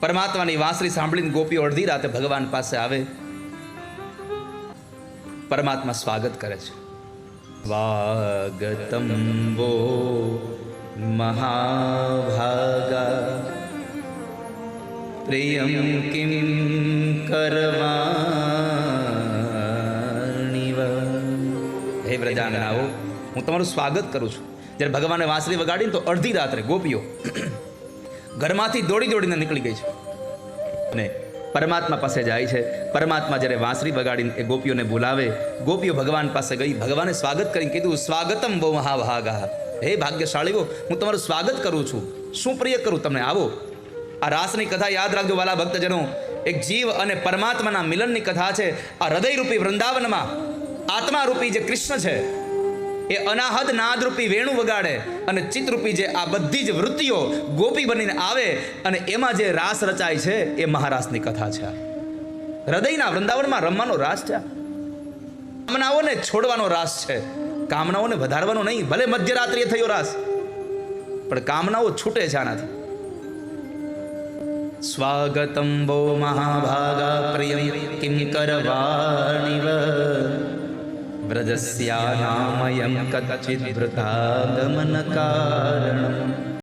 પરમાત્માની વાંસળી સાંભળીને ગોપીઓ અડધી રાતે ભગવાન પાસે આવે. પરમાત્મા સ્વાગત કરે છે. સ્વાગતમ વો મહાભાગા પ્રિયમ કિમ કરવાણીવ. હે વ્રજાંગનાઓ, હું તમારું સ્વાગત કરું છું. જ્યારે ભગવાને વાંસળી વગાડીને તો અડધી રાત્રે ગોપીઓ ઘરમાંથી દોડી દોડીને નીકળી ગઈ છે અને પરમાત્મા પાસે જાય છે. પરમાત્મા જ્યારે વાંસળી વગાડીને એ ગોપીઓને બોલાવે, ગોપીઓ ભગવાન પાસે ગઈ, ભગવાને સ્વાગત કરીને કીધું, સ્વાગતમ બહુ મહાભાગા. હે ભાગ્યશાળીઓ, હું તમારું સ્વાગત કરું છું. શું પ્રિય કરું તમને? આવો. આ રાસની કથા યાદ રાખજો વાલા ભક્તજનો. એક જીવ અને પરમાત્માના મિલનની કથા છે. આ હૃદયરૂપી વૃંદાવનમાં આત્મારૂપી જે કૃષ્ણ છે એ અનાહદ નાદરૂપી વેણુ વગાડે અને ચિત્તરૂપી જે આ બધી જ વૃત્તિઓ ગોપી બનીને આવે અને એમાં જે રાસ રચાય છે એ મહારાસની કથા છે. હૃદયના વૃંદાવનમાં રમવાનો રાસ છે. કામનાઓને છોડવાનો રાસ છે, કામનાઓને વધારવાનો નહીં. ભલે મધ્યરાત્રિએ થયો રાસ, પણ કામનાઓ છૂટે છે આનાથી. સ્વાગતમ વો મહાભાગા પ્રિયમ કિમ કરવાણીવ વ્રજસ્યાનામયં કચ્ચિદ વૃથાગમન કારણમ.